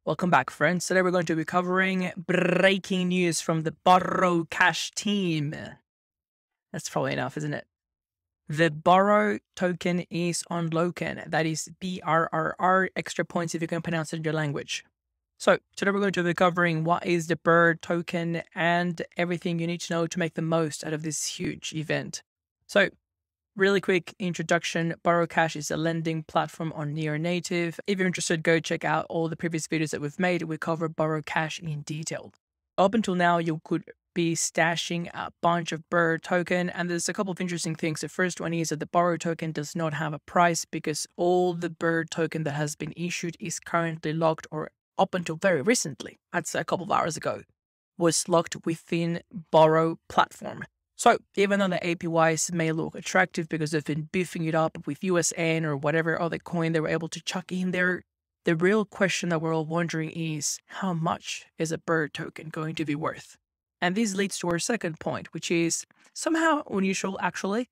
Welcome back, friends. Today we're going to be covering breaking news from the Burrow Cash team. That's probably enough, isn't it? The BRRR token is unlocked. That is BRRR, extra points if you can pronounce it in your language. So today we're going to be covering what is the BRRR token and everything you need to know to make the most out of this huge event. So really quick introduction, Burrow Cash is a lending platform on Near Native. If you're interested, go check out all the previous videos that we've made. We cover Burrow Cash in detail. Up until now, you could be stashing a bunch of BRRR token, and there's a couple of interesting things. The first one is that the BRRR token does not have a price because all the BRRR token that has been issued is currently locked, or up until very recently, I'd say a couple of hours ago, was locked within Burrow platform. So even though the APYs may look attractive because they've been beefing it up with USN or whatever other coin they were able to chuck in there, the real question that we're all wondering is how much is a BRRR token going to be worth? And this leads to our second point, which is somehow unusual actually.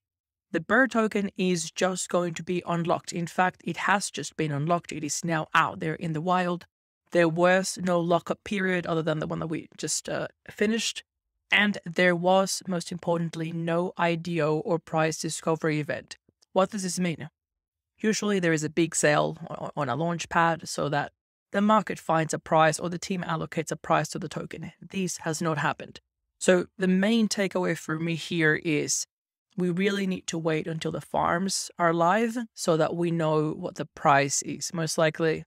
The BRRR token is just going to be unlocked. In fact, it has just been unlocked. It is now out there in the wild. There was no lockup period other than the one that we just finished. And there was, most importantly, no IDO or price discovery event. What does this mean? Usually there is a big sale on a launch pad so that the market finds a price or the team allocates a price to the token. This has not happened. So the main takeaway for me here is we really need to wait until the farms are live so that we know what the price is. Most likely.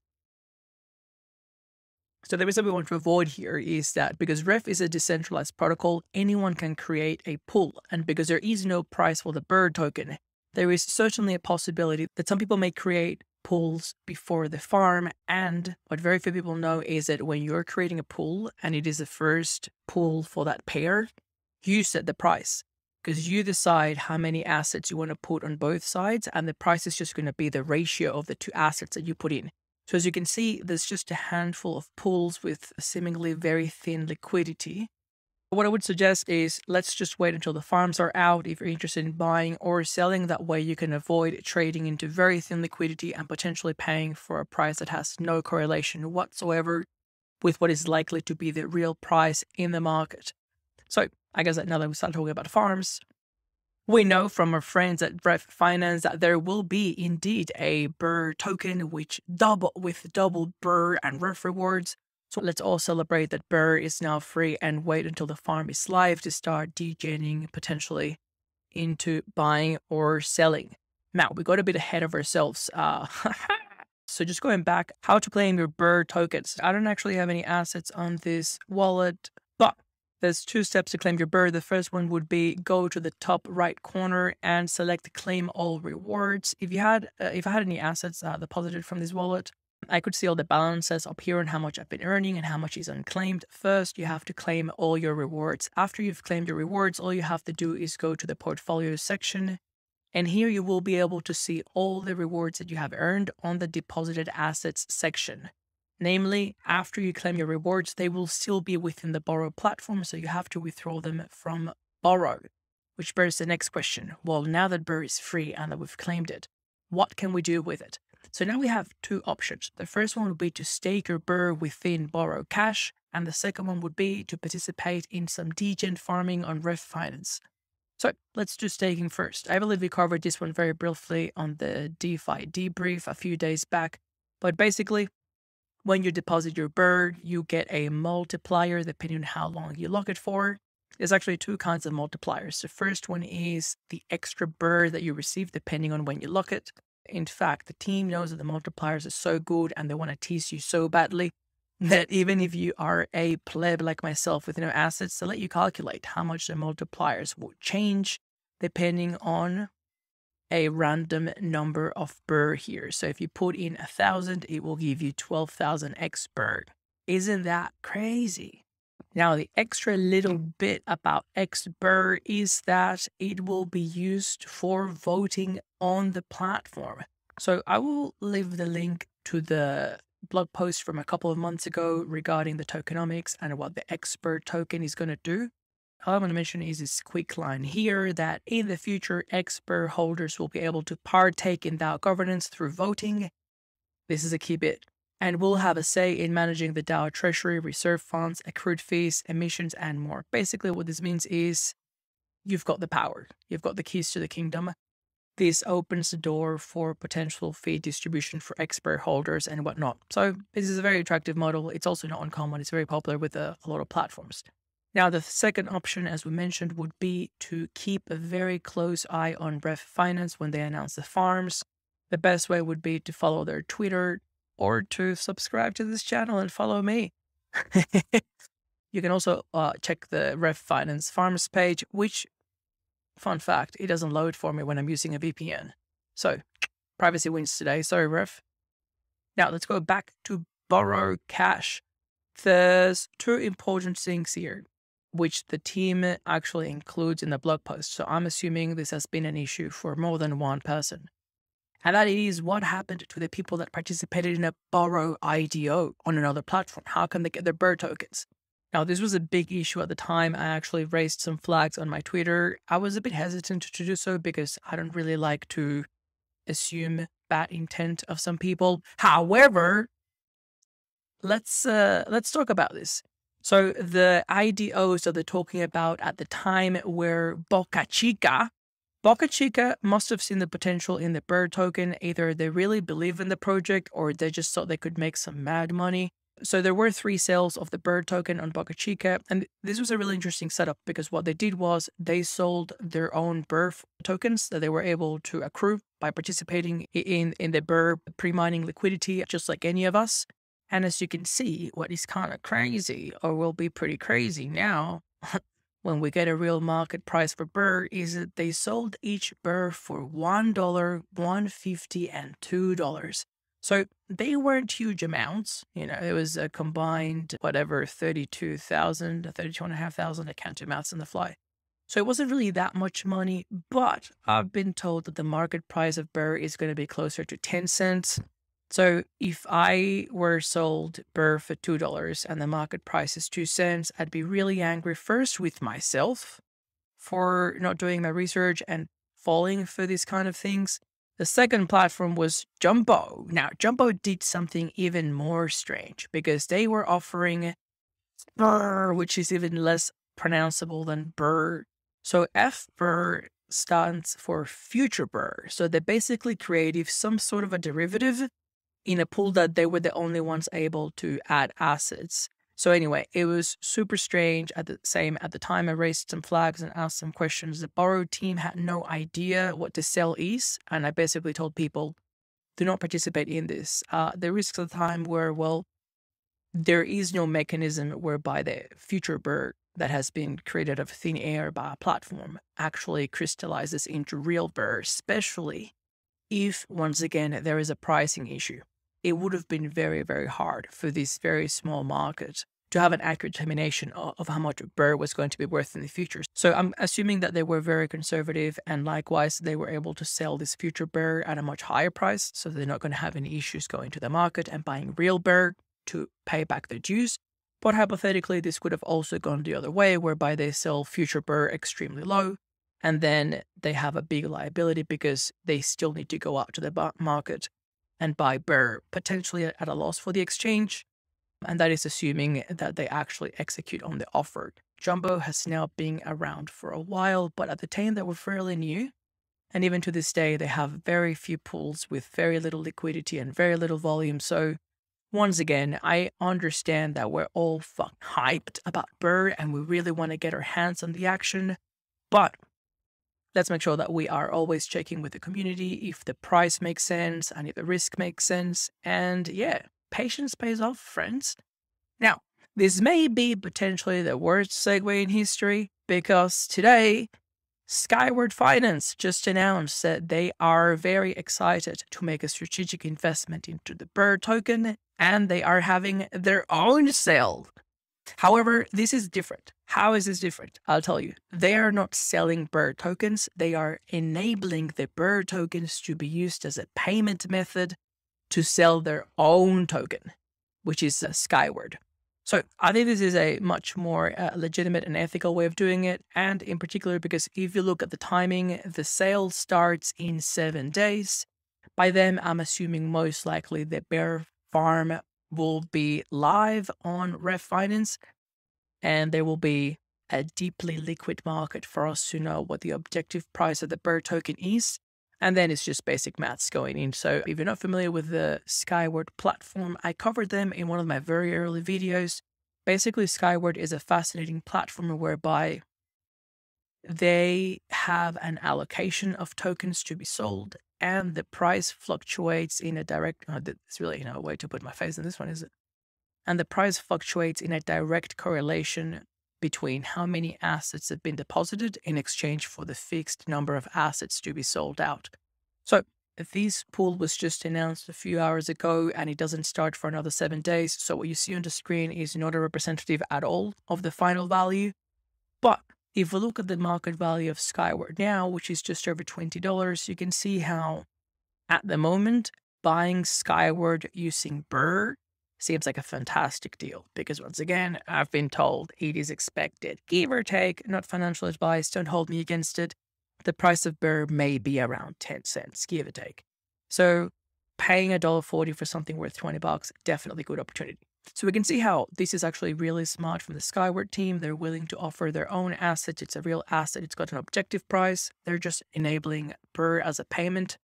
So the reason we want to avoid here is that because Ref is a decentralized protocol, anyone can create a pool. And because there is no price for the BRRR token, there is certainly a possibility that some people may create pools before the farm. And what very few people know is that when you're creating a pool and it is the first pool for that pair, you set the price because you decide how many assets you want to put on both sides. And the price is just going to be the ratio of the two assets that you put in. So as you can see, there's just a handful of pools with seemingly very thin liquidity. What I would suggest is let's just wait until the farms are out if you're interested in buying or selling. That way you can avoid trading into very thin liquidity and potentially paying for a price that has no correlation whatsoever with what is likely to be the real price in the market. So I guess that now that we start talking about farms, we know from our friends at Ref Finance that there will be indeed a BRRR token with double BRRR and Ref rewards. So let's all celebrate that BRRR is now free and wait until the farm is live to start degening potentially into buying or selling. Now, we got a bit ahead of ourselves. So just going back, how to claim your BRRR tokens. I don't actually have any assets on this wallet, but there's two steps to claim your BRRR. The first one would be go to the top right corner and select claim all rewards. If I had any assets deposited from this wallet, I could see all the balances up here and how much I've been earning and how much is unclaimed. First, you have to claim all your rewards. After you've claimed your rewards, all you have to do is go to the portfolio section. And here you will be able to see all the rewards that you have earned on the deposited assets section. Namely, after you claim your rewards, they will still be within the Burrow platform, so you have to withdraw them from Burrow. Which bears the next question. Well, now that BRRR is free and that we've claimed it, what can we do with it? So now we have two options. The first one would be to stake your BRRR within Burrow Cash, and the second one would be to participate in some degen farming on Ref Finance. So let's do staking first. I believe we covered this one very briefly on the DeFi debrief a few days back, but basically, when you deposit your BRRR, you get a multiplier depending on how long you lock it for. There's actually two kinds of multipliers. The first one is the extra BRRR that you receive depending on when you lock it. In fact, the team knows that the multipliers are so good and they want to tease you so badly that even if you are a pleb like myself with no assets, they let you calculate how much the multipliers will change depending on a random number of BRRR here. So if you put in 1,000, it will give you 12,000 xBRRR. Isn't that crazy? Now, the extra little bit about xBRRR is that it will be used for voting on the platform. So I will leave the link to the blog post from a couple of months ago regarding the tokenomics and what the xBRRR token is going to do. All I'm going to mention is this quick line here that in the future, xBRRR holders will be able to partake in DAO governance through voting. This is a key bit. and will have a say in managing the DAO treasury, reserve funds, accrued fees, emissions, and more. Basically, what this means is you've got the power. You've got the keys to the kingdom. This opens the door for potential fee distribution for xBRRR holders and whatnot. So this is a very attractive model. It's also not uncommon. It's very popular with a lot of platforms. Now, the second option, as we mentioned, would be to keep a very close eye on BRRRR Finance when they announce the farms. The best way would be to follow their Twitter or to subscribe to this channel and follow me. You can also check the BRRRR Finance farms page, which, fun fact, it doesn't load for me when I'm using a VPN. So privacy wins today. Sorry, BRRRR. Now let's go back to Burrow Cash. There's two important things here, which the team actually includes in the blog post. So I'm assuming this has been an issue for more than one person. And that is what happened to the people that participated in a Burrow IDO on another platform. How can they get their BRRRR tokens? Now, this was a big issue at the time. I actually raised some flags on my Twitter. I was a bit hesitant to do so because I don't really like to assume bad intent of some people. However, let's talk about this. So the IDOs that they're talking about at the time were Bocachica. Bocachica must have seen the potential in the BRRRR token. Either they really believe in the project or they just thought they could make some mad money. So there were 3 sales of the BRRRR token on Bocachica, and this was a really interesting setup because what they did was they sold their own BRRRR tokens that they were able to accrue by participating in the BRRRR pre-mining liquidity, just like any of us. And as you can see, what is kind of crazy, or will be pretty crazy now, when we get a real market price for BRRRR, is that they sold each BRRRR for $1, $1.50, and $2. So they weren't huge amounts. You know, it was a combined, whatever, 32,000, 32,500. I can't do maths on the fly. So it wasn't really that much money, but I've been told that the market price of BRRRR is going to be closer to 10 cents. So if I were sold BRRRR for $2 and the market price is 2 cents, I'd be really angry first with myself for not doing my research and falling for these kind of things. The second platform was Jumbo. Now, Jumbo did something even more strange because they were offering BRRRR, which is even less pronounceable than BRRRR. So FBRRR stands for future BRRRR. So they basically created some sort of a derivative in a pool that they were the only ones able to add assets. So anyway, it was super strange. At the time, I raised some flags and asked some questions. The Burrow team had no idea what the sell is, and I basically told people, do not participate in this. The risks at the time were, well, there is no mechanism whereby the future BRRRR that has been created out of thin air by a platform actually crystallizes into real BRRRR, especially if, once again, there is a pricing issue. It would have been very, very hard for this very small market to have an accurate determination of how much BRRRR was going to be worth in the future. So I'm assuming that they were very conservative, and likewise, they were able to sell this future BRRRR at a much higher price, so they're not going to have any issues going to the market and buying real BRRRR to pay back their dues. But hypothetically, this could have also gone the other way, whereby they sell future BRRRR extremely low, and then they have a big liability because they still need to go out to the market and buy BRRRR, potentially at a loss for the exchange. And that is assuming that they actually execute on the offer. Jumbo has now been around for a while, but at the time they were fairly new. And even to this day, they have very few pools with very little liquidity and very little volume. So once again, I understand that we're all fucking hyped about BRRRR and we really want to get our hands on the action. But let's make sure that we are always checking with the community if the price makes sense and if the risk makes sense. And yeah, patience pays off, friends. Now, this may be potentially the worst segue in history because today, Skyward Finance just announced that they are very excited to make a strategic investment into the BRRRR token and they are having their own sale. However, this is different. How is this different? I'll tell you. They are not selling BRRRR tokens. They are enabling the BRRRR tokens to be used as a payment method to sell their own token, which is Skyward. So I think this is a much more legitimate and ethical way of doing it. And in particular, because if you look at the timing, the sale starts in 7 days. By then, I'm assuming most likely the bear farm will be live on Ref Finance, and there will be a deeply liquid market for us to know what the objective price of the BRRRR token is. And then it's just basic maths going in. So if you're not familiar with the Skyward platform, I covered them in one of my very early videos. Basically, Skyward is a fascinating platform whereby they have an allocation of tokens to be sold, and the price fluctuates in a direct, it's really no way to put my face in this one, is it? And the price fluctuates in a direct correlation between how many assets have been deposited in exchange for the fixed number of assets to be sold out. So this pool was just announced a few hours ago, and it doesn't start for another 7 days. So what you see on the screen is not a representative at all of the final value. But if we look at the market value of Skyward now, which is just over $20, you can see how at the moment, buying Skyward using BRRRR seems like a fantastic deal, because once again, I've been told it is expected, give or take, not financial advice, don't hold me against it. The price of BRRRR may be around 10 cents, give or take. So paying $1.40 for something worth $20, definitely good opportunity. So we can see how this is actually really smart from the Skyward team. They're willing to offer their own asset. It's a real asset. It's got an objective price. They're just enabling BRRRR as a payment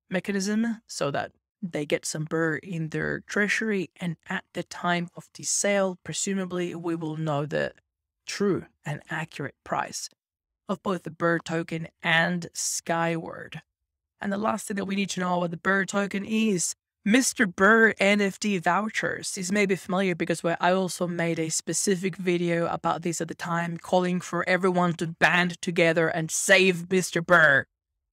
mechanism so that they get some BRRRR in their treasury, and at the time of the sale, presumably we will know the true and accurate price of both the BRRRR token and Skyward. And the last thing that we need to know about the BRRRR token is MrBRRR NFT vouchers. These may be familiar because I also made a specific video about this at the time, calling for everyone to band together and save MrBRRR.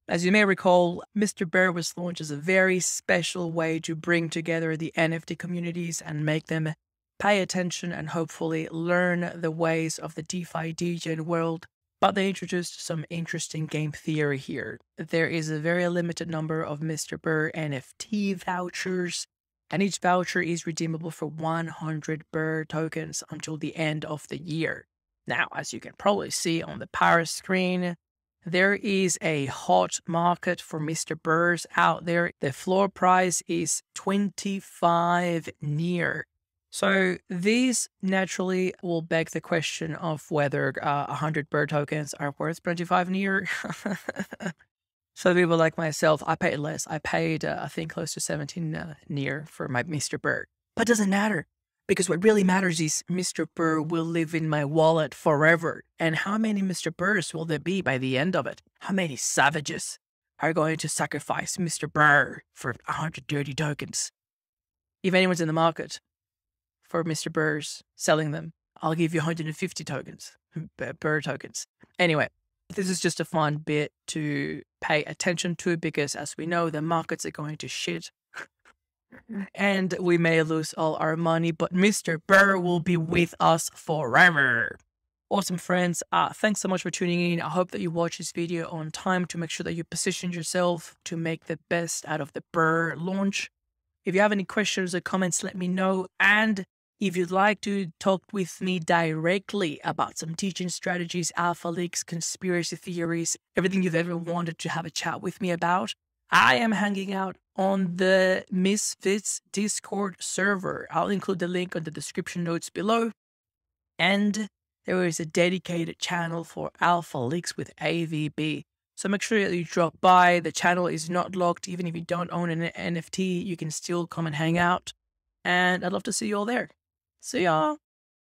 As you may recall, MrBRRR was launched as a very special way to bring together the NFT communities and make them pay attention and hopefully learn the ways of the DeFi degen world. But they introduced some interesting game theory here. There is a very limited number of MrBRRR NFT vouchers, and each voucher is redeemable for 100 BRRRR tokens until the end of the year. Now, as you can probably see on the power screen, there is a hot market for MrBRRRs out there. The floor price is 25 near. So these naturally will beg the question of whether 100 BRRRR tokens are worth 25 near. So people like myself, I paid less. I paid, I think, close to 17 near for my MrBRRR. But it doesn't matter, because what really matters is MrBRRR will live in my wallet forever. And how many MrBRRRs will there be by the end of it? How many savages are going to sacrifice MrBRRR for 130 tokens? If anyone's in the market for MrBRRRs, selling them, I'll give you 150 tokens, BRRRR tokens. Anyway, this is just a fun bit to pay attention to, because as we know, the markets are going to shit. And we may lose all our money, but MrBRRR will be with us forever. Awesome, friends. Thanks so much for tuning in. I hope that you watch this video on time to make sure that you position yourself to make the best out of the BRRRR launch. If you have any questions or comments, let me know. And if you'd like to talk with me directly about some teaching strategies, alpha leaks, conspiracy theories, everything you've ever wanted to have a chat with me about, I am hanging out on the Misfits Discord server. I'll include the link on the description notes below. And there is a dedicated channel for alpha leaks with AVB. So make sure that you drop by. The channel is not locked. Even if you don't own an NFT, you can still come and hang out. And I'd love to see you all there. See ya.